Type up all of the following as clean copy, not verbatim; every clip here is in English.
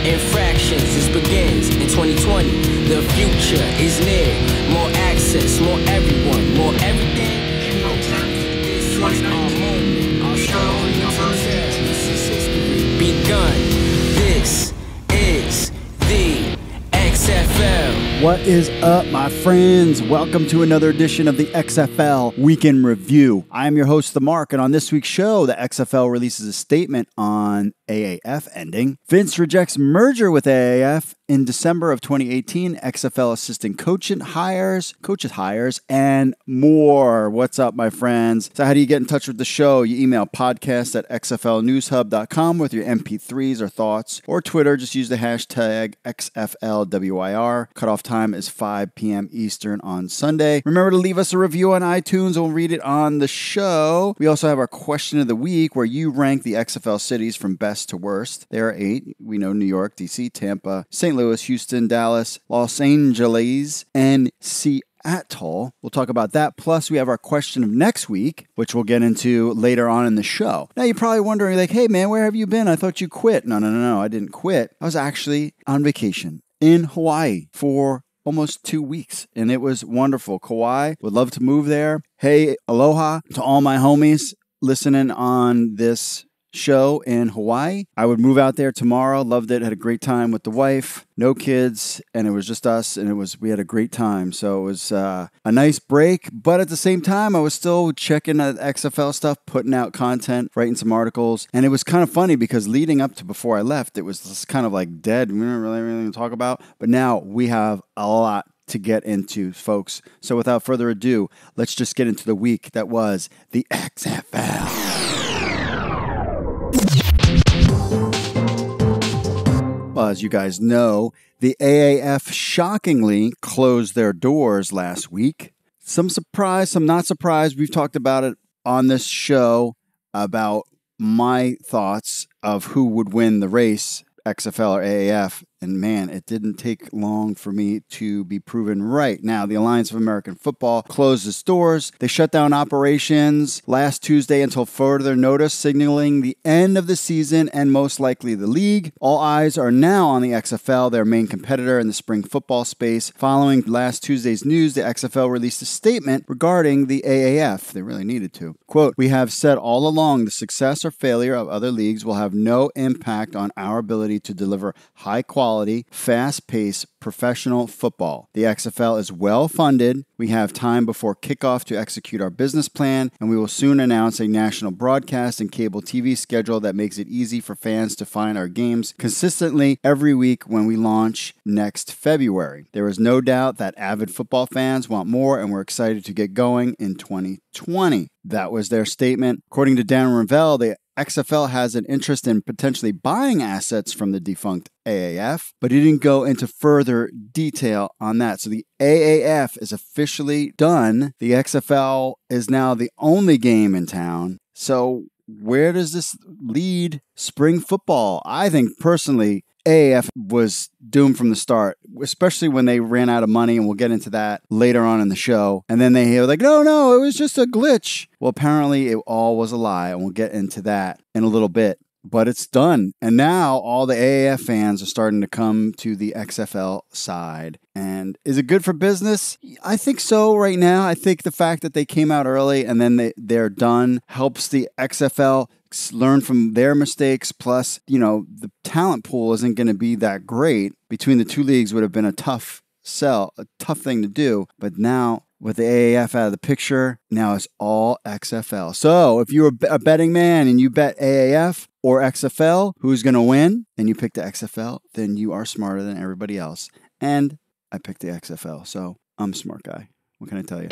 in fractions. This begins in 2020. The future is near. More access, more everyone, more everything. This is our moment, our story to tell. This is history begun. This is the XFL. What is up, my friends? Welcome to another edition of the XFL Weekend Review. I am your host, The Mark, and on this week's show, the XFL releases a statement on AAF ending. Vince rejects merger with AAF. In December of 2018, XFL assistant coaches hires, and more. What's up, my friends? So how do you get in touch with the show? You email podcast@xflnewshub.com with your MP3s or thoughts, or Twitter, just use the hashtag XFLWIR. Cutoff time is 5 p.m. Eastern on Sunday. Remember to leave us a review on iTunes. We'll read it on the show. We also have our question of the week, where you rank the XFL cities from best to worst. There are 8. We know New York, DC, Tampa, St. Louis, Houston, Dallas, Los Angeles, and Seattle. We'll talk about that. Plus, we have our question of next week, which we'll get into later on in the show. Now, you're probably wondering, like, hey, man, where have you been? I thought you quit. No, I didn't quit. I was actually on vacation in Hawaii for almost 2 weeks, and it was wonderful. Kauai, would love to move there. Hey, aloha to all my homies listening on this show in Hawaii. I would move out there tomorrow. Loved it. Had a great time with the wife. No kids, and it was just us, and we had a great time. So it was a nice break, but at the same time, I was still checking the XFL stuff, putting out content, writing some articles, and it was kind of funny because leading up to before I left, it was just kind of like dead. We didn't really have anything to talk about, but now we have a lot to get into, folks. So without further ado, let's just get into the week that was the XFL. Well, as you guys know, the AAF shockingly closed their doors last week. Some surprise, some not surprise. We've talked about it on this show about my thoughts of who would win the race, XFL or AAF. And man, it didn't take long for me to be proven right. Now, the Alliance of American Football closed its doors. They shut down operations last Tuesday until further notice, signaling the end of the season and most likely the league. All eyes are now on the XFL, their main competitor in the spring football space. Following last Tuesday's news, the XFL released a statement regarding the AAF. They really needed to. Quote, "We have said all along the success or failure of other leagues will have no impact on our ability to deliver high quality, fast-paced professional football. The XFL is well-funded. We have time before kickoff to execute our business plan, and we will soon announce a national broadcast and cable TV schedule that makes it easy for fans to find our games consistently every week when we launch next February. There is no doubt that avid football fans want more, and we're excited to get going in 2020. That was their statement. According to Dan Ravel, the XFL has an interest in potentially buying assets from the defunct AAF, but he didn't go into further detail on that. So the AAF is officially done. The XFL is now the only game in town. So where does this lead spring football? I think personally, AAF was doomed from the start, especially when they ran out of money, and we'll get into that later on in the show. And then they were like, no, it was just a glitch. Well, apparently it all was a lie, and we'll get into that in a little bit. But it's done. And now all the AAF fans are starting to come to the XFL side. And is it good for business? I think so right now. I think the fact that they came out early and then they're done helps the XFL learn from their mistakes. Plus, the talent pool isn't going to be that great. Between the two leagues would have been a tough sell, a tough thing to do. But now, with the AAF out of the picture, now it's all XFL. So if you're a betting man and you bet AAF or XFL, who's going to win, and you pick the XFL, then you are smarter than everybody else. And I picked the XFL, so I'm a smart guy. What can I tell you?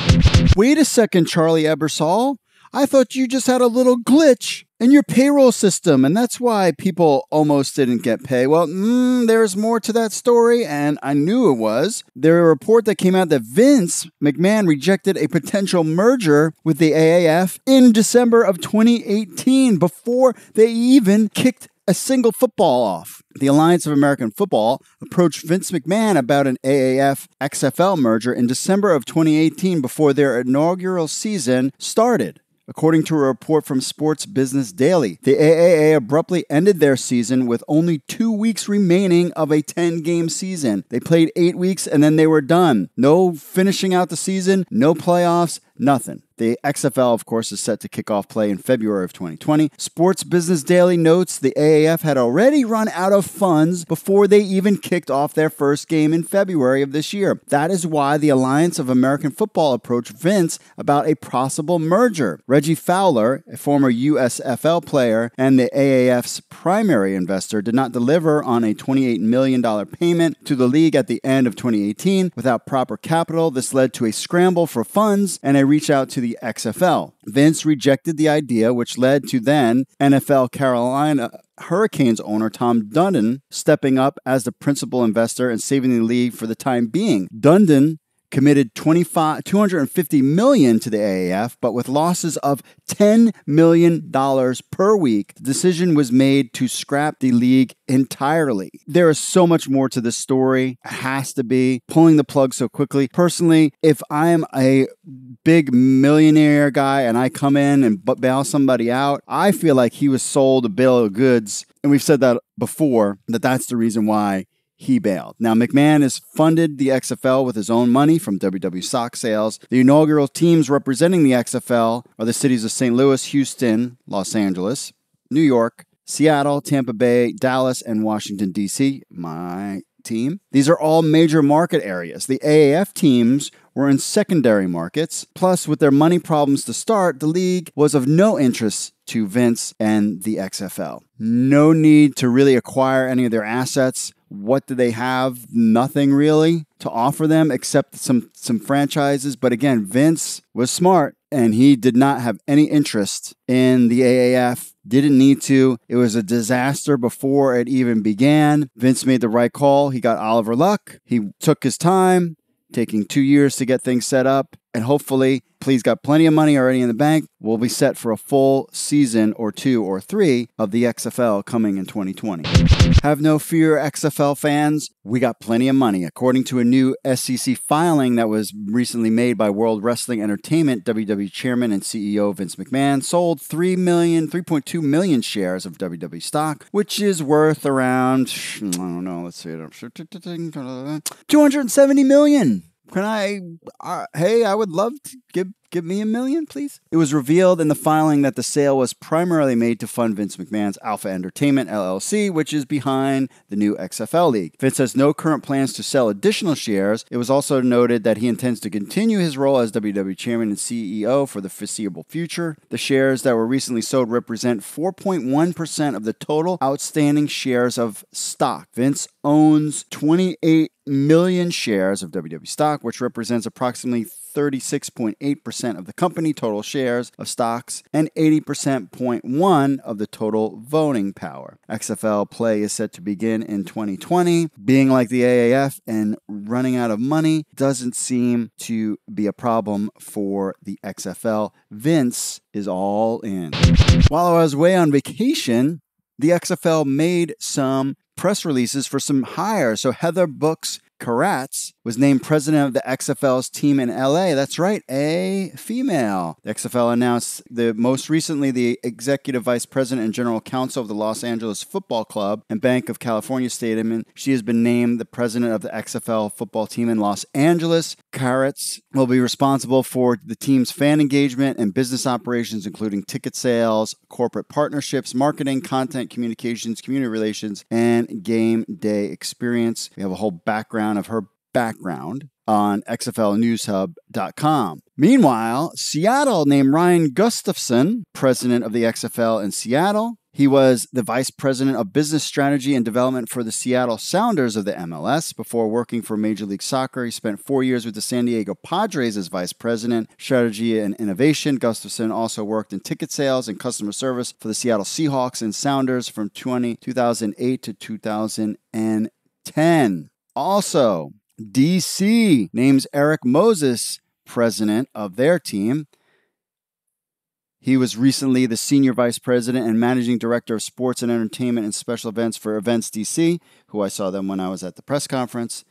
Wait a second, Charlie Ebersol. I thought you just had a little glitch in your payroll system, and that's why people almost didn't get paid. Well, there's more to that story, and I knew it was. There was a report that came out that Vince McMahon rejected a potential merger with the AAF in December of 2018 before they even kicked a single football off. The Alliance of American Football approached Vince McMahon about an AAF-XFL merger in December of 2018 before their inaugural season started. according to a report from Sports Business Daily. The AAA abruptly ended their season with only 2 weeks remaining of a 10-game season. They played 8 weeks and then they were done. No finishing out the season, no playoffs, nothing. The XFL, of course, is set to kick off play in February of 2020. Sports Business Daily notes the AAF had already run out of funds before they even kicked off their first game in February of this year. That is why the Alliance of American Football approached Vince about a possible merger. Reggie Fowler, a former USFL player and the AAF's primary investor, did not deliver on a $28 million payment to the league at the end of 2018. Without proper capital, this led to a scramble for funds and a reach out to the XFL. Vince rejected the idea, which led to then NFL Carolina Hurricanes owner Tom Dundon stepping up as the principal investor and saving the league for the time being. Dundon committed $250 million to the AAF, but with losses of $10 million per week, the decision was made to scrap the league entirely. There is so much more to this story. It has to be pulling the plug so quickly. Personally, if I am a big millionaire guy and I come in and bail somebody out, I feel like he was sold a bill of goods. And we've said that before, that's the reason why he bailed. Now, McMahon has funded the XFL with his own money from WWE stock sales. The inaugural teams representing the XFL are the cities of St. Louis, Houston, Los Angeles, New York, Seattle, Tampa Bay, Dallas, and Washington, D.C., my team. These are all major market areas. The AAF teams were in secondary markets. Plus, with their money problems to start, the league was of no interest to Vince and the XFL. No need to really acquire any of their assets. What do they have? Nothing really to offer them except some franchises. But again, Vince was smart and he did not have any interest in the AAF. Didn't need to. It was a disaster before it even began. Vince made the right call. He got Oliver Luck. He took his time, taking 2 years to get things set up. And hopefully, he's got plenty of money already in the bank. We'll be set for a full season or 2 or 3 of the XFL coming in 2020. Have no fear, XFL fans. We got plenty of money. According to a new SEC filing that was recently made by World Wrestling Entertainment, WWE Chairman and CEO Vince McMahon sold 3.2 million shares of WWE stock, which is worth around, I don't know, let's see, $270 million. Can I would love to give me $1 million, please. It was revealed in the filing that the sale was primarily made to fund Vince McMahon's Alpha Entertainment, LLC, which is behind the new XFL league. Vince has no current plans to sell additional shares. It was also noted that he intends to continue his role as WWE Chairman and CEO for the foreseeable future. The shares that were recently sold represent 4.1% of the total outstanding shares of stock. Vince owns 28 million shares of WWE stock, which represents approximately 36.8% of the company total shares of stocks and 80.1% of the total voting power. XFL play is set to begin in 2020. Being like the AAF and running out of money doesn't seem to be a problem for the XFL. Vince is all in. While I was away on vacation, the XFL made some press releases for some hires. So Heather Brooks Karatz was named president of the XFL's team in LA. That's right, a female. The XFL announced most recently the executive vice president and general counsel of the Los Angeles Football Club and Bank of California statement. She has been named the president of the XFL football team in Los Angeles. Karatz will be responsible for the team's fan engagement and business operations, including ticket sales, corporate partnerships, marketing, content communications, community relations, and game day experience. We have a whole background of her background on XFLNewsHub.com. Meanwhile, Seattle named Ryan Gustafson president of the XFL in Seattle. He was the vice president of business strategy and development for the Seattle Sounders of the MLS. Before working for Major League Soccer, he spent 4 years with the San Diego Padres as vice president, strategy and innovation. Gustafson also worked in ticket sales and customer service for the Seattle Seahawks and Sounders from 2008 to 2010. Also, DC names Eric Moses president of their team. He was recently the senior vice president and managing director of sports and entertainment and special events for Events DC, who I saw them when I was at the press conference.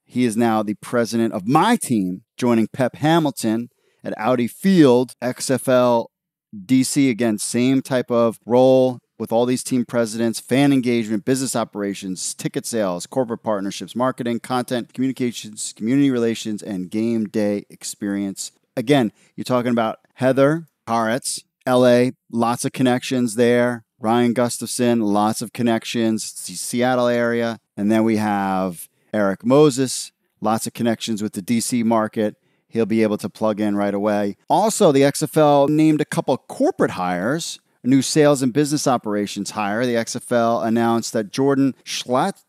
He is now the president of my team, joining Pep Hamilton at Audi Field. XFL DC, again, same type of role with all these team presidents, fan engagement, business operations, ticket sales, corporate partnerships, marketing, content, communications, community relations, and game day experience. Again, you're talking about Heather Haretz, LA, lots of connections there. Ryan Gustafson, lots of connections, Seattle area. And then we have Eric Moses, lots of connections with the DC market. He'll be able to plug in right away. Also, the XFL named a couple corporate hires. A new sales and business operations hire. The XFL announced that Jordan Schlatt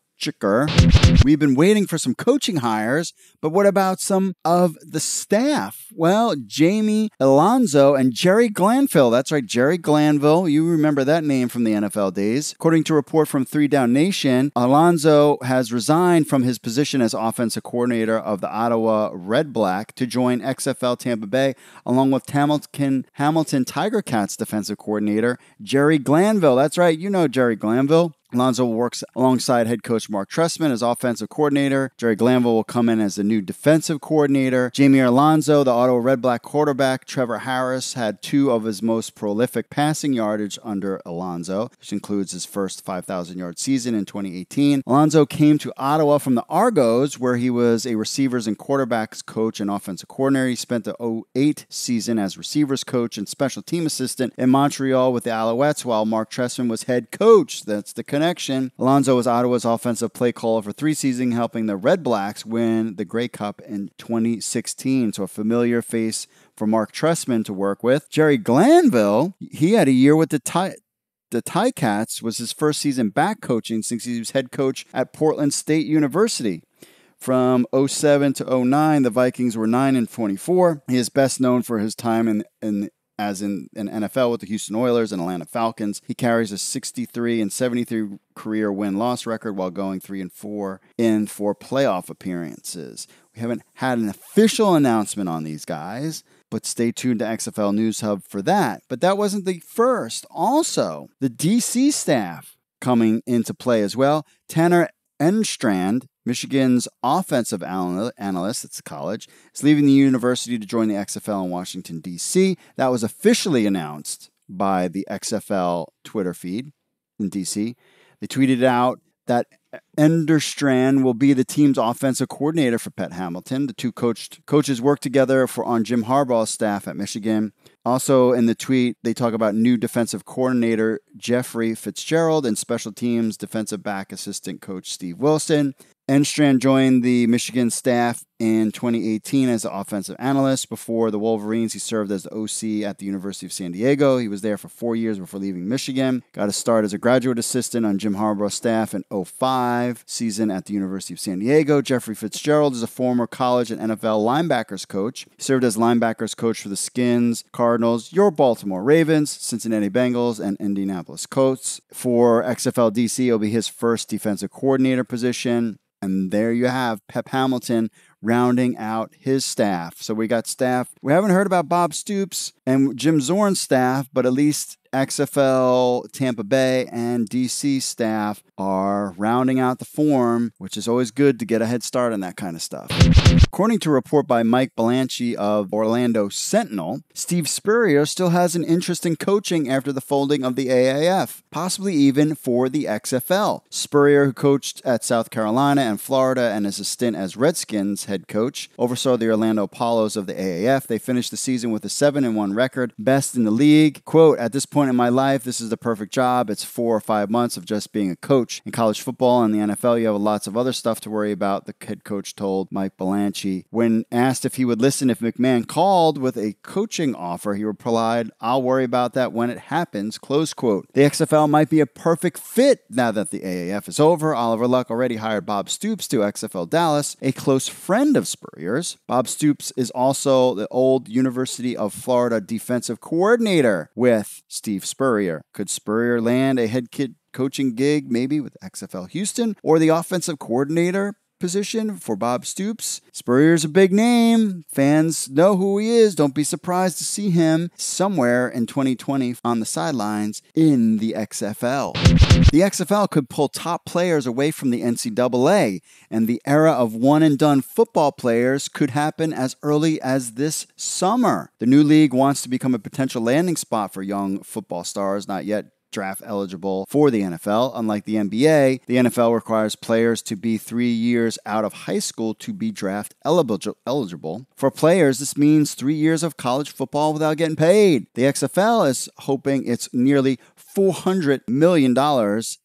We've been waiting for some coaching hires, but what about some of the staff? Well, Jamie Alonso and Jerry Glanville. That's right, Jerry Glanville. You remember that name from the NFL days. According to a report from 3 Down Nation, Alonso has resigned from his position as offensive coordinator of the Ottawa Red Black to join XFL Tampa Bay, along with Hamilton Tiger Cats defensive coordinator Jerry Glanville. That's right, you know Jerry Glanville. Alonso works alongside head coach Mark Trestman as offensive coordinator. Jerry Glanville will come in as the new defensive coordinator. Jamie Alonso, the Ottawa Red Black quarterback, Trevor Harris, had 2 of his most prolific passing yardage under Alonso, which includes his first 5,000-yard season in 2018. Alonso came to Ottawa from the Argos, where he was a receivers and quarterbacks coach and offensive coordinator. He spent the 2008 season as receivers coach and special team assistant in Montreal with the Alouettes, while Mark Trestman was head coach. That's the connection. Alonso was Ottawa's offensive play caller for 3 seasons, helping the Red Blacks win the Grey Cup in 2016. So a familiar face for Mark Trestman to work with. Jerry Glanville, he had a year with the Ticats, was his first season back coaching since he was head coach at Portland State University. From 2007 to 2009, the Vikings were 9-24. He is best known for his time in NFL with the Houston Oilers and Atlanta Falcons. He carries a 63-73 career win-loss record while going 3-4 in 4 playoff appearances. We haven't had an official announcement on these guys, but stay tuned to XFL News Hub for that. But that wasn't the first. Also, the DC staff coming into play as well. Tanner Enstrand, Michigan's offensive analyst, it's a college, is leaving the university to join the XFL in Washington, D.C. That was officially announced by the XFL Twitter feed in D.C. They tweeted out that Enderstrand will be the team's offensive coordinator for Pat Hamilton. The 2 coaches work together on Jim Harbaugh's staff at Michigan. Also in the tweet, they talk about new defensive coordinator Jeffrey Fitzgerald and special teams defensive back assistant coach Steve Wilson. Enstrand joined the Michigan staff in 2018 as an offensive analyst. Before the Wolverines, he served as the OC at the University of San Diego. He was there for 4 years before leaving Michigan. Got to start as a graduate assistant on Jim Harbaugh's staff in 2005 season at the University of San Diego. Jeffrey Fitzgerald is a former college and NFL linebackers coach. He served as linebackers coach for the Skins, Cardinals, your Baltimore Ravens, Cincinnati Bengals, and Indianapolis Colts. For XFL DC, it'll be his first defensive coordinator position. And there you have Pep Hamilton rounding out his staff. So we got staff. We haven't heard about Bob Stoops and Jim Zorn's staff, but at least XFL, Tampa Bay, and DC staff are rounding out the form, which is always good to get a head start on that kind of stuff. According to a report by Mike Belanchi of Orlando Sentinel, Steve Spurrier still has an interest in coaching after the folding of the AAF, possibly even for the XFL. Spurrier, who coached at South Carolina and Florida and is a stint as Redskins head coach, oversaw the Orlando Apollos of the AAF. They finished the season with a 7-1 record, best in the league. Quote, "At this point in my life, this is the perfect job. It's 4 or 5 months of just being a coach. In college football and the NFL, you have lots of other stuff to worry about," the head coach told Mike Belanchi. When asked if he would listen if McMahon called with a coaching offer, he replied, "I'll worry about that when it happens," close quote. The XFL might be a perfect fit now that the AAF is over. Oliver Luck already hired Bob Stoops to XFL Dallas, a close friend of Spurrier's. Bob Stoops is also the old University of Florida defensive coordinator with Steve Spurrier. Could Spurrier land a head coaching gig maybe with XFL Houston or the offensive coordinator position for Bob Stoops. Spurrier's a big name. Fans know who he is. Don't be surprised to see him somewhere in 2020 on the sidelines in the XFL. The XFL could pull top players away from the NCAA, and the era of one-and-done football players could happen as early as this summer. The new league wants to become a potential landing spot for young football stars not yet draft eligible for the NFL. Unlike the NBA, the NFL requires players to be 3 years out of high school to be draft eligible. For players, this means 3 years of college football without getting paid. The XFL is hoping its nearly $400 million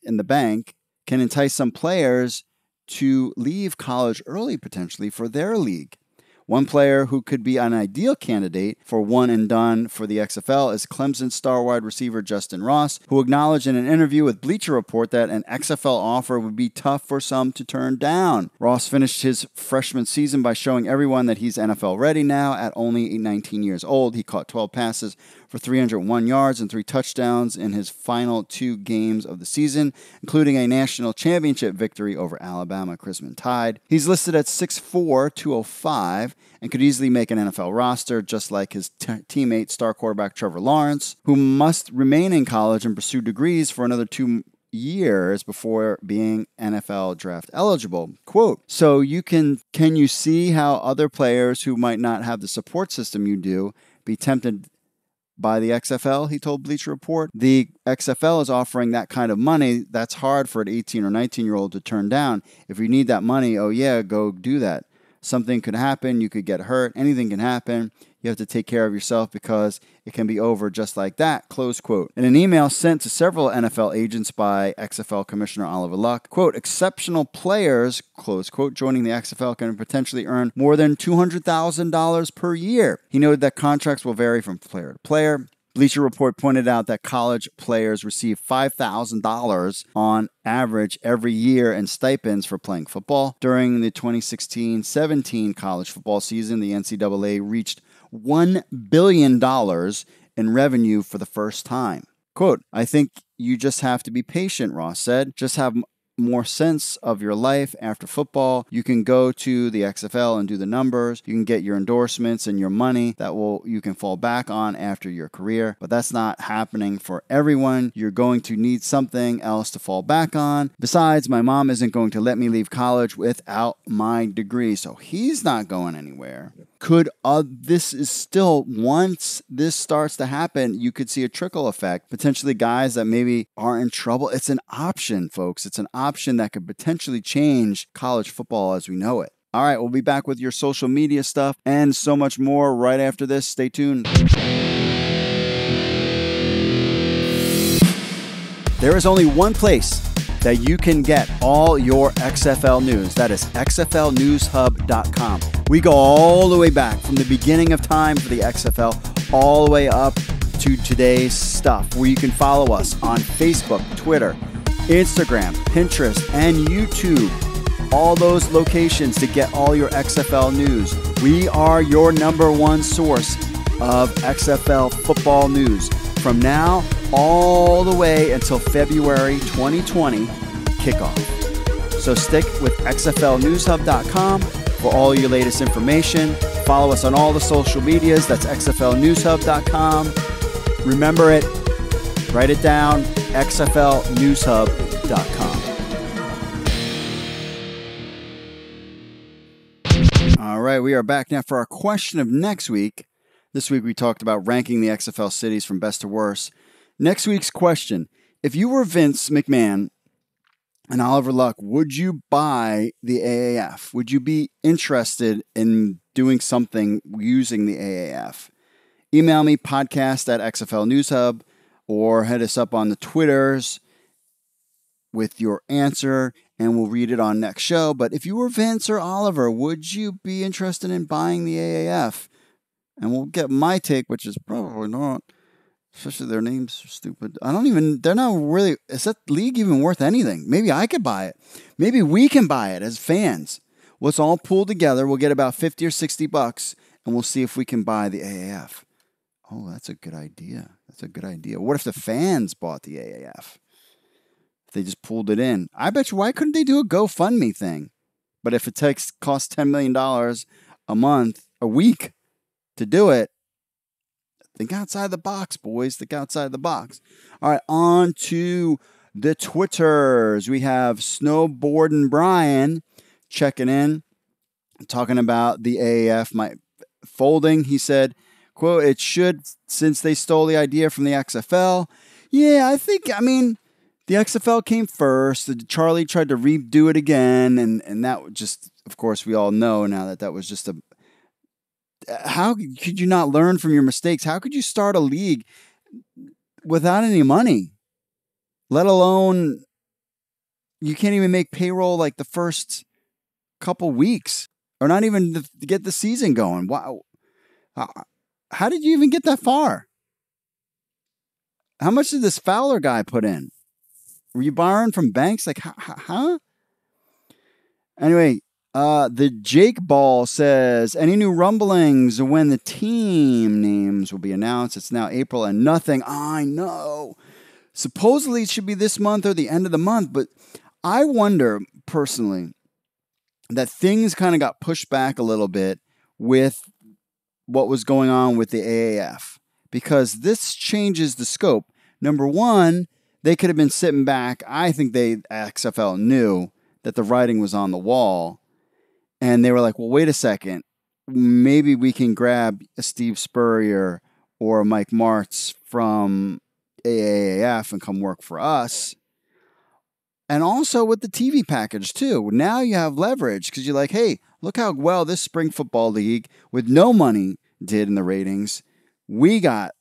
in the bank can entice some players to leave college early potentially for their league. One player who could be an ideal candidate for one and done for the XFL is Clemson star wide receiver Justin Ross, who acknowledged in an interview with Bleacher Report that an XFL offer would be tough for some to turn down. Ross finished his freshman season by showing everyone that he's NFL ready now at only 19 years old. He caught 12 passes for 301 yards and 3 touchdowns in his final 2 games of the season, including a national championship victory over Alabama Crimson Tide. He's listed at 6'4", 205, and could easily make an NFL roster, just like his teammate, star quarterback Trevor Lawrence, who must remain in college and pursue degrees for another 2 years before being NFL draft eligible. Quote, so can you see how other players who might not have the support system you do be tempted by the XFL, he told Bleacher Report. The XFL is offering that kind of money. That's hard for an 18 or 19-year-old to turn down. If you need that money, oh yeah, go do that. Something could happen. You could get hurt. Anything can happen. You have to take care of yourself because it can be over just like that, close quote. In an email sent to several NFL agents by XFL Commissioner Oliver Luck, quote, exceptional players, close quote, joining the XFL can potentially earn more than $200,000 per year. He noted that contracts will vary from player to player. Bleacher Report pointed out that college players receive $5,000 on average every year in stipends for playing football. During the 2016-17 college football season, the NCAA reached $1 billion in revenue for the first time. Quote, I think you just have to be patient, Ross said. Just have more sense of your life after football. You can go to the XFL and do the numbers. You can get your endorsements and your money that you can fall back on after your career. But that's not happening for everyone. You're going to need something else to fall back on. Besides, my mom isn't going to let me leave college without my degree. So he's not going anywhere. This is still, once this starts to happen, you could see a trickle effect. Potentially guys that maybe are in trouble. It's an option, folks. It's an option that could potentially change college football as we know it. All right, we'll be back with your social media stuff and so much more right after this. Stay tuned. There is only one place that you can get all your XFL news. That is xflnewshub.com. We go all the way back from the beginning of time for the XFL all the way up to today's stuff, where you can follow us on Facebook, Twitter, Instagram, Pinterest, and YouTube. All those locations to get all your XFL news. We are your number one source of XFL football news from now all the way until February 2020 kickoff. So stick with xflnewshub.com for all your latest information. Follow us on all the social medias. That's xflnewshub.com. Remember it. Write it down. xflnewshub.com. All right, we are back now for our question of next week. This week we talked about ranking the XFL cities from best to worst. Next week's question: if you were Vince McMahon and Oliver Luck, would you buy the AAF? Would you be interested in doing something using the AAF? Email me, podcast@XFLNewsHub, or hit us up on the Twitters with your answer, and we'll read it on next show. But if you were Vince or Oliver, would you be interested in buying the AAF? And we'll get my take, which is probably not. Especially their names are stupid. They're not really, is that league even worth anything? Maybe I could buy it. Maybe we can buy it as fans. Let's all pool together. We'll get about $50 or $60, and we'll see if we can buy the AAF. Oh, that's a good idea. What if the fans bought the AAF? If they just pulled it in. I bet you, why couldn't they do a GoFundMe thing? But if it costs $10 million a week to do it, think outside the box, boys. Think outside the box. All right, on to the Twitters. We have Snowboarding Brian checking in, talking about the AAF folding. He said, quote, it should, since they stole the idea from the XFL. Yeah, the XFL came first. Charlie tried to redo it again, and that just, of course, we all know now that was just how could you not learn from your mistakes? How could you start a league without any money? Let alone, you can't even make payroll like the first couple weeks, or not even to get the season going. Wow. How did you even get that far? How much did this Fowler guy put in? Were you borrowing from banks? Like, huh? Anyway, the Jake Ball says, any new rumblings when the team names will be announced? It's now April and nothing. I know. Supposedly it should be this month or the end of the month, but I wonder personally that things kind of got pushed back a little bit with what was going on with the AAF, because this changes the scope. Number one, they could have been sitting back. I think XFL knew that the writing was on the wall, and they were like, well, wait a second. Maybe we can grab a Steve Spurrier or a Mike Martz from AAF and come work for us. And also with the TV package, too. Now you have leverage because you're like, hey, look how well this spring football league with no money did in the ratings. We got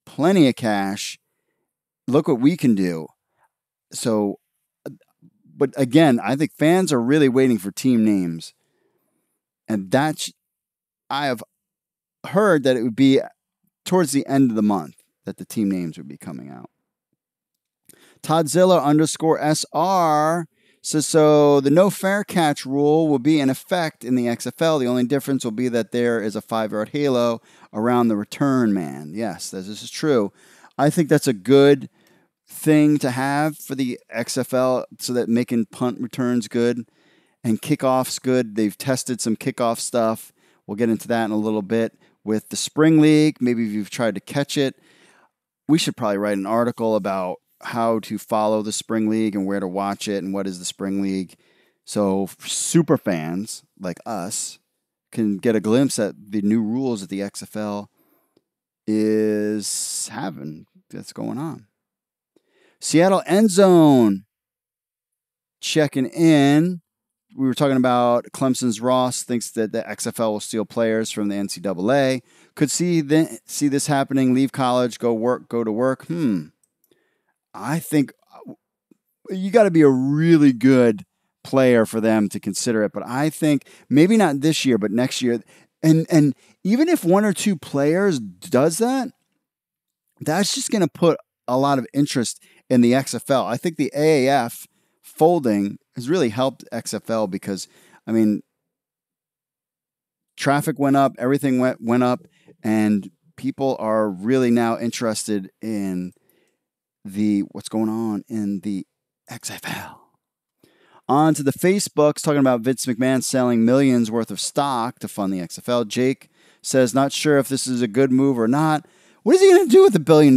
plenty of cash. Look what we can do. So, but again, I think fans are really waiting for team names. And I have heard that it would be towards the end of the month that the team names would be coming out. Toddzilla _SR says, so the no fair catch rule will be in effect in the XFL. The only difference will be that there is a 5-yard halo around the return man. Yes, this is true. I think that's a good thing to have for the XFL so that making punt returns good and kickoffs good. They've tested some kickoff stuff. We'll get into that in a little bit. With the Spring League, maybe if you've tried to catch it, we should probably write an article about how to follow the Spring League and where to watch it and what is the Spring League. So super fans like us can get a glimpse at the new rules that the XFL is having that's going on. Seattle End Zone checking in. We were talking about Clemson's Ross thinks that the XFL will steal players from the NCAA. Could see this happening. Leave college, go to work. I think you got to be a really good player for them to consider it. But I think maybe not this year, but next year. And even if one or two players does that, that's just going to put a lot of interest in the XFL. I think the AAF folding has really helped XFL because, traffic went up, everything went up, and people are really now interested in what's going on in the XFL. On to the Facebooks, talking about Vince McMahon selling millions worth of stock to fund the XFL. Jake says, not sure if this is a good move or not. What is he going to do with $1 billion?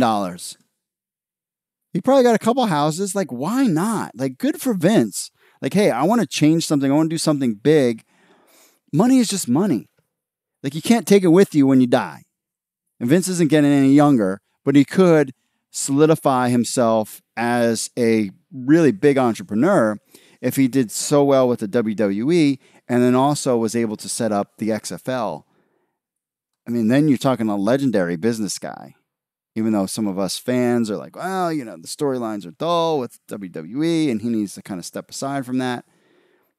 He probably got a couple houses. Like, why not? Like, good for Vince. Like, hey, I want to change something. I want to do something big. Money is just money. Like, you can't take it with you when you die. And Vince isn't getting any younger, but he could solidify himself as a really big entrepreneur if he did so well with the WWE and then also was able to set up the XFL. Then you're talking a legendary business guy. Even though some of us fans are like, well, the storylines are dull with WWE and he needs to kind of step aside from that.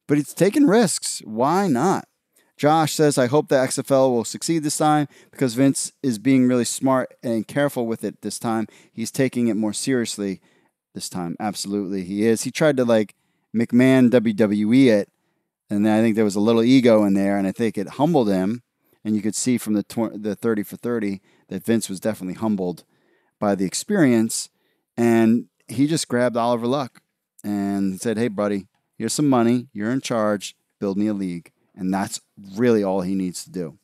But he's taking risks. Why not? Josh says, I hope the XFL will succeed this time because Vince is being really smart and careful with it this time. He's taking it more seriously this time. Absolutely, he is. He tried to McMahon WWE it, and then I think there was a little ego in there, and I think it humbled him. And you could see from the 30 for 30 that Vince was definitely humbled by the experience. And he just grabbed Oliver Luck and said, hey, buddy, here's some money. You're in charge. build me a league. And that's really all he needs to do.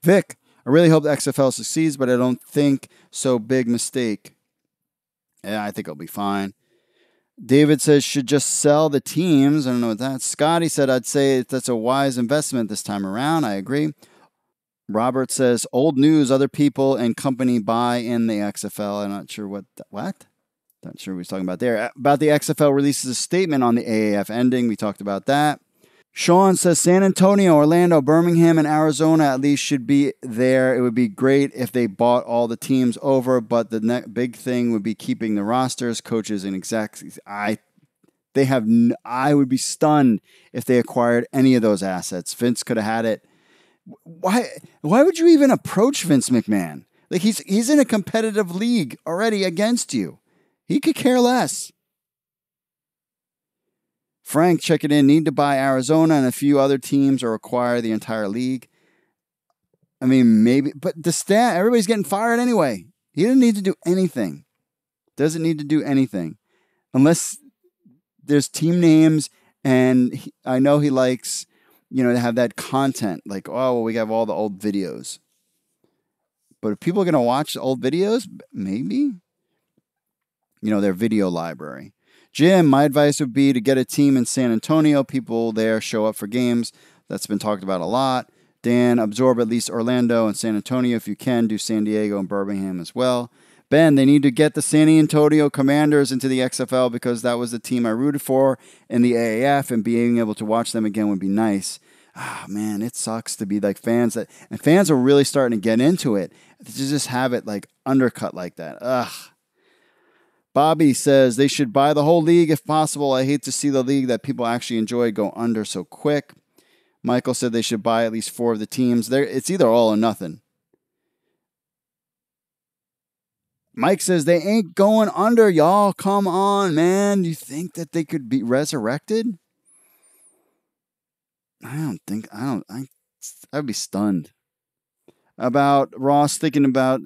Vic, I really hope the XFL succeeds, but I don't think so. Big mistake. Yeah, I think it'll be fine. David says, should just sell the teams. I don't know what that's. Scotty said, I'd say that's a wise investment this time around. I agree. Robert says, old news, other people and company buy in the XFL. I'm not sure what? Not sure what he's talking about there. About the XFL releases a statement on the AAF ending. We talked about that. Sean says, San Antonio, Orlando, Birmingham, and Arizona at least should be there. It would be great if they bought all the teams over, but the big thing would be keeping the rosters, coaches, and execs. I would be stunned if they acquired any of those assets. Vince could have had it. Why would you even approach Vince McMahon? Like he's in a competitive league already against you. He could care less. Frank, check it in. Need to buy Arizona and a few other teams or acquire the entire league. I mean, maybe, but everybody's getting fired anyway. He doesn't need to do anything. Doesn't need to do anything. Unless there's team names, and I know he likes, to have that content. Like, oh, well, we have all the old videos. But if people are going to watch the old videos, maybe. Their video library. Jim, my advice would be to get a team in San Antonio. People there show up for games. That's been talked about a lot. Dan, absorb at least Orlando and San Antonio if you can. Do San Diego and Birmingham as well. Ben, they need to get the San Antonio Commanders into the XFL because that was the team I rooted for in the AAF, and being able to watch them again would be nice. Man, it sucks to be like fans and fans are really starting to get into it. To just have it like undercut like that. Bobby says they should buy the whole league if possible. I hate to see the league that people actually enjoy go under so quick. Michael said they should buy at least 4 of the teams. It's either all or nothing. Mike says they ain't going under, y'all. Come on, man. Do you think that they could be resurrected? I'd be stunned. About Ross thinking about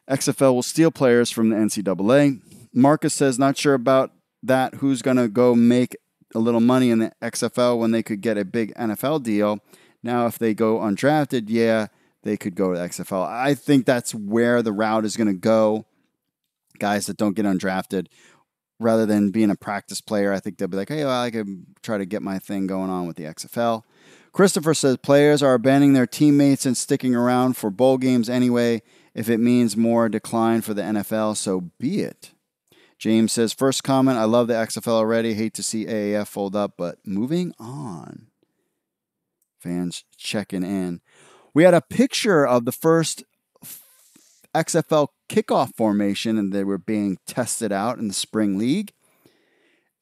XFL will steal players from the NCAA. Marcus says, not sure about that. Who's going to go make a little money in the XFL when they could get a big NFL deal? Now, if they go undrafted, yeah, they could go to the XFL. I think that's where the route is going to go. Guys that don't get undrafted, rather than being a practice player, I think they'll be like, hey, well, I could try to get my thing going on with the XFL. Christopher says players are abandoning their teammates and sticking around for bowl games anyway. If it means more decline for the NFL, so be it. James says, first comment, I love the XFL already. Hate to see AAF fold up, but moving on. Fans checking in. We had a picture of the first XFL kickoff formation, and they were being tested out in the spring league.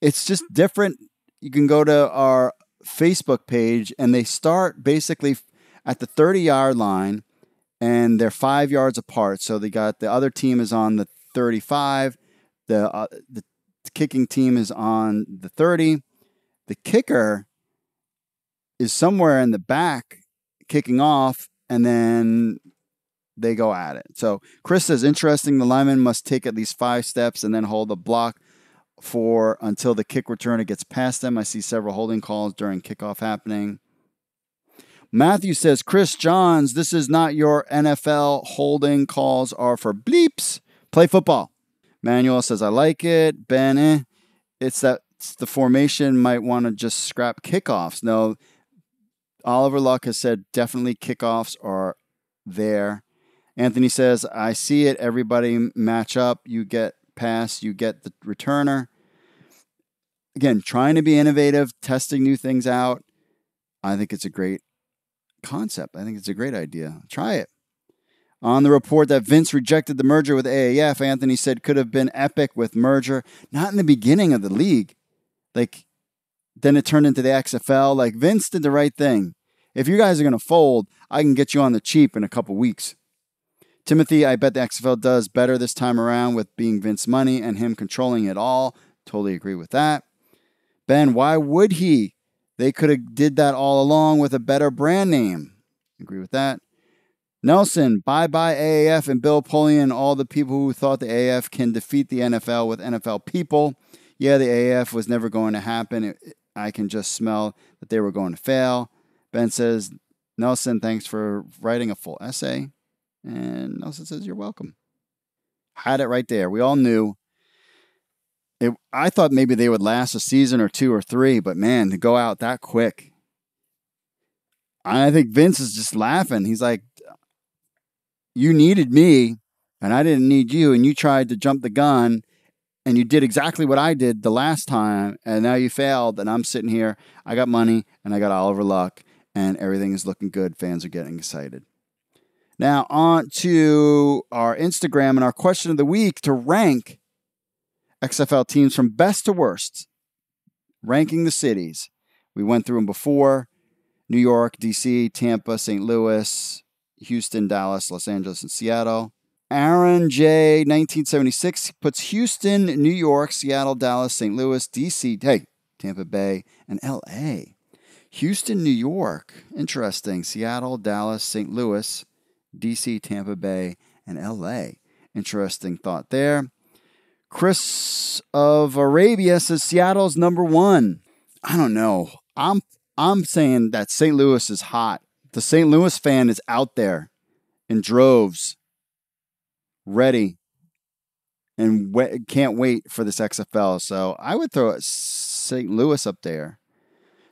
It's just different. You can go to our Facebook page, and they start basically at the 30-yard line, and they're 5 yards apart. So they got the other team is on the 35. The kicking team is on the 30. The kicker is somewhere in the back kicking off, and then they go at it. So Chris says, interesting, the lineman must take at least 5 steps and then hold the block until the kick returner gets past them. I see several holding calls during kickoff happening. Matthew says, Chris Johns, this is not your NFL. Holding calls are for bleeps. Play football. Manuel says, I like it. Ben, it's the formation might want to just scrap kickoffs. No, Oliver Luck has said definitely kickoffs are there. Anthony says, I see it. Everybody match up. You get pass. You get the returner. Again, trying to be innovative, testing new things out. I think it's a great concept. I think it's a great idea. Try it. On the report that Vince rejected the merger with AAF, Anthony said could have been epic with merger. Not in the beginning of the league. Then it turned into the XFL. Vince did the right thing. If you guys are going to fold, I can get you on the cheap in a couple weeks. Timothy, I bet the XFL does better this time around with being Vince money and him controlling it all. Totally agree with that. Ben, why would he? They could have did that all along with a better brand name. Agree with that. Nelson, bye-bye AAF and Bill Polian and all the people who thought the AAF can defeat the NFL with NFL people. Yeah, the AAF was never going to happen. I can just smell that they were going to fail. Ben says, Nelson, thanks for writing a full essay. And Nelson says, you're welcome. Had it right there. We all knew. I thought maybe they would last a season or 2 or 3, but man, to go out that quick. I think Vince is just laughing. He's like, you needed me, and I didn't need you, and you tried to jump the gun, and you did exactly what I did the last time, and now you failed, and I'm sitting here. I got money, and I got Oliver Luck, and everything is looking good. Fans are getting excited. Now, on to our Instagram and our question of the week to rank XFL teams from best to worst, ranking the cities. We went through them before. New York, D.C., Tampa, St. Louis, Houston, Dallas, Los Angeles, and Seattle. Aaron J. 1976 puts Houston, New York, Seattle, Dallas, St. Louis, D.C., Tampa Bay, and L.A. Houston, New York. Interesting. Seattle, Dallas, St. Louis, D.C., Tampa Bay, and L.A. Interesting thought there. Chris of Arabia says Seattle's number 1. I don't know. I'm saying that St. Louis is hot. The St. Louis fan is out there in droves, ready, and can't wait for this XFL. So I would throw St. Louis up there.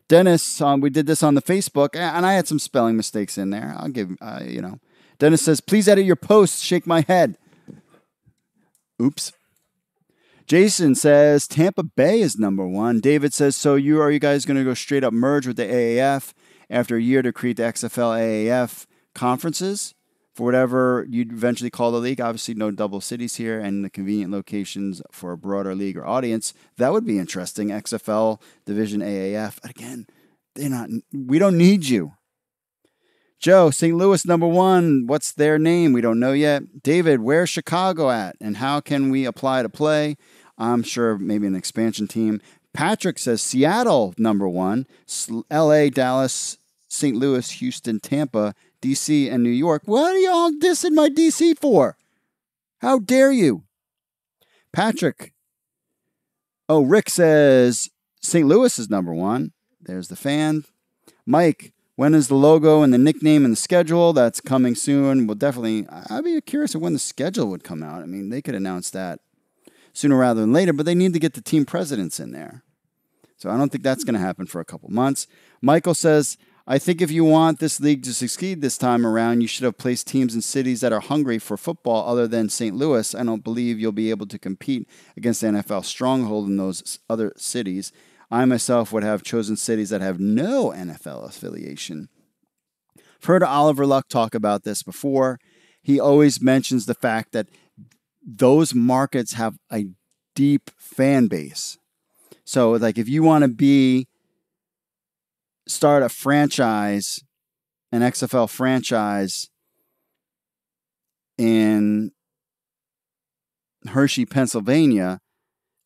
Dennis, we did this on the Facebook, and I had some spelling mistakes in there. I'll give, Dennis says, please edit your post. Shake my head. Oops. Jason says Tampa Bay is number 1. David says, so are you guys going to go straight up merge with the AAF after a year to create the XFL AAF conferences for whatever you'd eventually call the league? Obviously, no double cities here and the convenient locations for a broader league or audience. That would be interesting. XFL Division AAF. Again, we don't need you. Joe, St. Louis number 1. What's their name? We don't know yet. David, where's Chicago at? And how can we apply to play? I'm sure maybe an expansion team. Patrick says Seattle number 1. LA, Dallas, St. Louis, Houston, Tampa, DC, and New York. What are y'all dissing my DC for? How dare you? Patrick. Oh, Rick says St. Louis is number 1. There's the fan. Mike, when is the logo and the nickname and the schedule? That's coming soon. I'd be curious of when the schedule would come out. I mean, they could announce that sooner rather than later, but they need to get the team presidents in there. So I don't think that's going to happen for a couple months. Michael says, I think if you want this league to succeed this time around, you should have placed teams in cities that are hungry for football other than St. Louis. I don't believe you'll be able to compete against the NFL stronghold in those other cities. I myself would have chosen cities that have no NFL affiliation. I've heard Oliver Luck talk about this before. He always mentions the fact that those markets have a deep fan base. So, like, if you want to start a franchise, an XFL franchise in Hershey, Pennsylvania,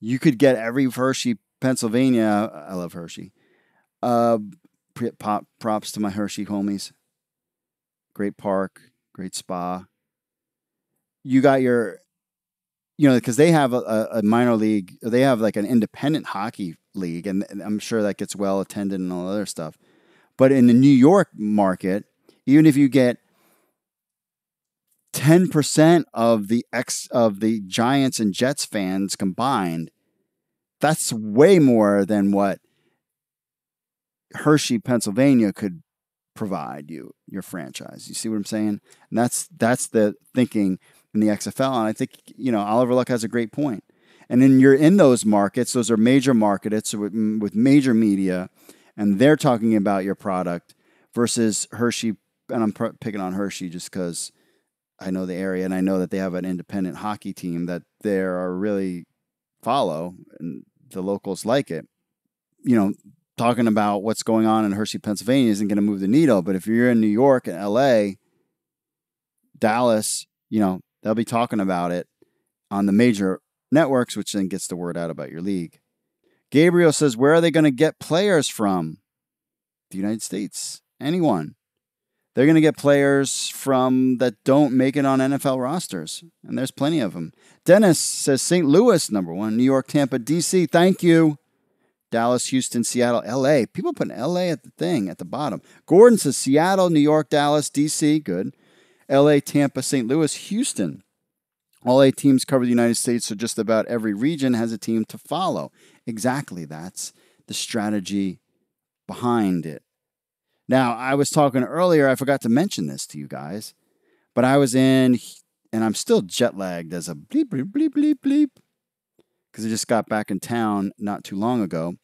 you could get every Hershey, Pennsylvania. I love Hershey. Props to my Hershey homies. Great park, great spa. You got your, because they have a minor league, they have like an independent hockey league, and I'm sure that gets well attended and all other stuff. But in the New York market, even if you get 10% of the Giants and Jets fans combined, that's way more than what Hershey, Pennsylvania could provide your franchise. You see what I'm saying? And that's the thinking in the XFL. And I think, Oliver Luck has a great point. And then you're in those markets. Those are major markets with major media, and they're talking about your product versus Hershey. And I'm picking on Hershey just because I know the area and I know that they have an independent hockey team that they are really follow, and the locals like it. Talking about what's going on in Hershey, Pennsylvania isn't going to move the needle. But if you're in New York and LA, Dallas, they'll be talking about it on the major networks, which then gets the word out about your league. Gabriel says, where are they going to get players from? The United States. Anyone. They're going to get players from that don't make it on NFL rosters. And there's plenty of them. Dennis says St. Louis, number 1. New York, Tampa, D.C. Thank you. Dallas, Houston, Seattle, LA. People putting LA at the thing at the bottom. Gordon says Seattle, New York, Dallas, DC. Good. LA, Tampa, St. Louis, Houston. All 8 teams cover the United States, so just about every region has a team to follow. Exactly. That's the strategy behind it. Now, I was talking earlier, I forgot to mention this to you guys, but I was in, and I'm still jet lagged as a bleep, bleep, bleep, bleep, bleep, because I just got back in town not too long ago.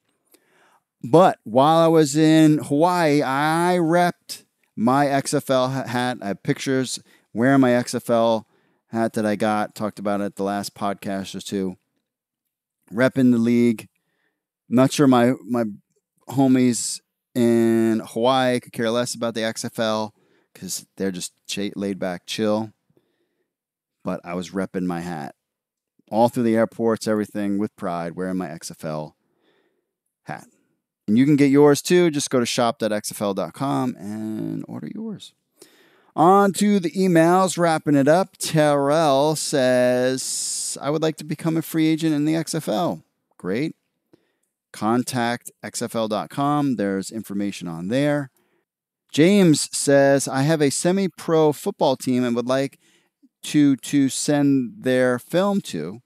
But while I was in Hawaii, I repped my XFL hat. I have pictures wearing my XFL hat that I got. Talked about it the last podcast or two. Repping the league. Not sure my homies in Hawaii could care less about the XFL because they're just laid back, chill. But I was repping my hat. All through the airports, everything with pride, wearing my XFL hat. And you can get yours too. Just go to shop.xfl.com and order yours. On to the emails, wrapping it up. Terrell says, I would like to become a free agent in the XFL. Great. Contact xfl.com. There's information on there. James says, I have a semi-pro football team and would like to send their film to.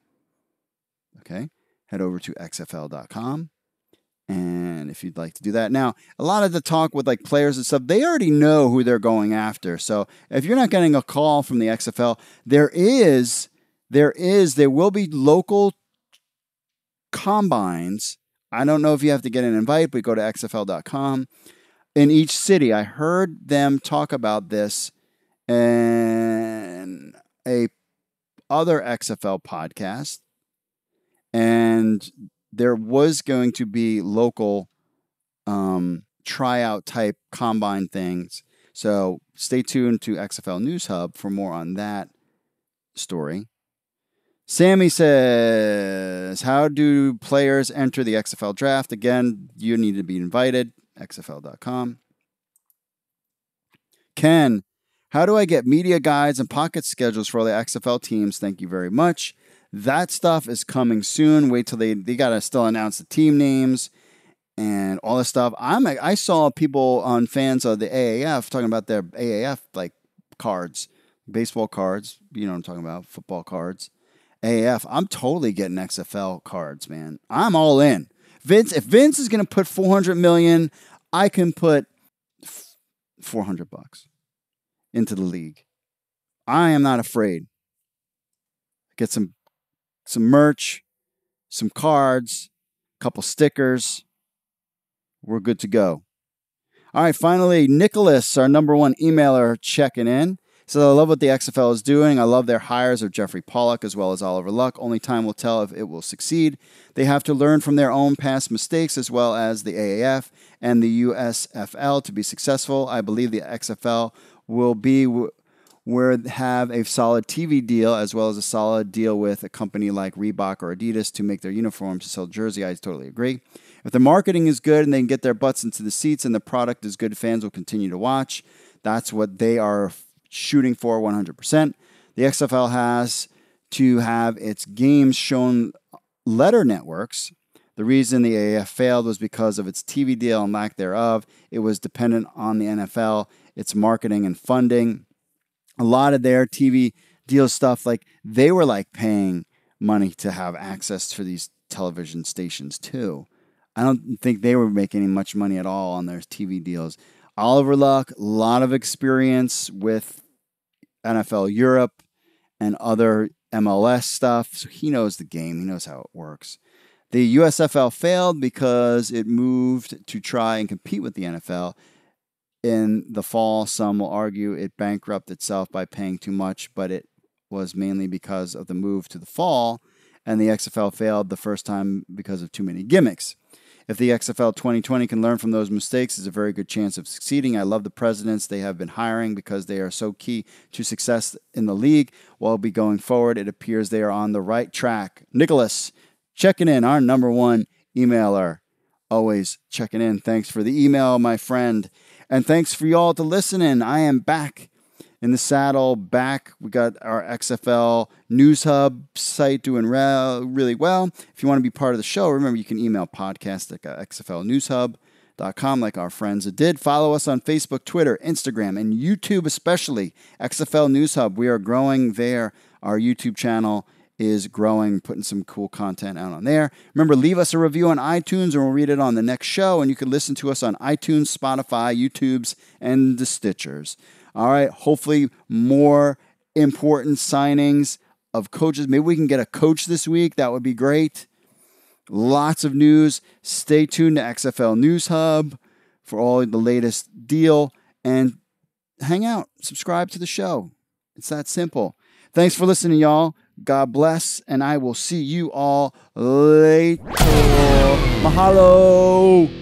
Okay. Head over to xfl.com. And if you'd like to do that. Now, a lot of the talk with like players and stuff, they already know who they're going after. So if you're not getting a call from the XFL, there will be local combines. I don't know if you have to get an invite, but go to xfl.com. In each city, I heard them talk about this in a other XFL podcast, and there was going to be local tryout type combine things. So stay tuned to XFL News Hub for more on that story. Sammy says, how do players enter the XFL draft? Again, you need to be invited. XFL.com. Ken, how do I get media guides and pocket schedules for all the XFL teams? Thank you very much. That stuff is coming soon. Wait till they got to still announce the team names and all this stuff. I saw people on fans of the AAF talking about their AAF like cards, baseball cards. You know what I'm talking about, football cards. AAF. I'm totally getting XFL cards, man. I'm all in. If Vince is going to put $400 million, I can put $400 into the league. I am not afraid. Get some merch, some cards, a couple stickers. We're good to go. All right, finally, Nicholas, our number one emailer, checking in. So I love what the XFL is doing. I love their hires of Jeffrey Pollock as well as Oliver Luck. Only time will tell if it will succeed. They have to learn from their own past mistakes as well as the AAF and the USFL to be successful. I believe the XFL will have a solid TV deal as well as a solid deal with a company like Reebok or Adidas to make their uniforms to sell jersey. I totally agree. If the marketing is good and they can get their butts into the seats and the product is good, fans will continue to watch. That's what they are shooting for 100%. The XFL has to have its games shown letter networks. The reason the AAF failed was because of its TV deal and lack thereof. It was dependent on the NFL, its marketing and funding. A lot of their TV deal stuff, like they were like paying money to have access to these television stations too. I don't think they were making much money at all on their TV deals. Oliver Luck, a lot of experience with NFL Europe and other MLS stuff. So he knows the game. He knows how it works. The USFL failed because it moved to try and compete with the NFL. In the fall, some will argue it bankrupted itself by paying too much, but it was mainly because of the move to the fall, and the XFL failed the first time because of too many gimmicks. If the XFL 2020 can learn from those mistakes, there's a very good chance of succeeding. I love the presidents they have been hiring because they are so key to success in the league. While be going forward, it appears they are on the right track. Nicholas, checking in, our number one emailer. Always checking in. Thanks for the email, my friend. And thanks for y'all to listening. I am back in the saddle, back. We got our XFL News Hub site doing really well. If you want to be part of the show, remember you can email podcast@xflnewshub.com like our friends did. Follow us on Facebook, Twitter, Instagram, and YouTube especially. XFL News Hub. We are growing there. Our YouTube channel is growing, putting some cool content out on there. Remember, leave us a review on iTunes and we'll read it on the next show. And you can listen to us on iTunes, Spotify, YouTubes, and the Stitchers. All right, hopefully more important signings of coaches. Maybe we can get a coach this week. That would be great. Lots of news. Stay tuned to XFL News Hub for all the latest deal. And hang out. Subscribe to the show. It's that simple. Thanks for listening, y'all. God bless, and I will see you all later. Mahalo.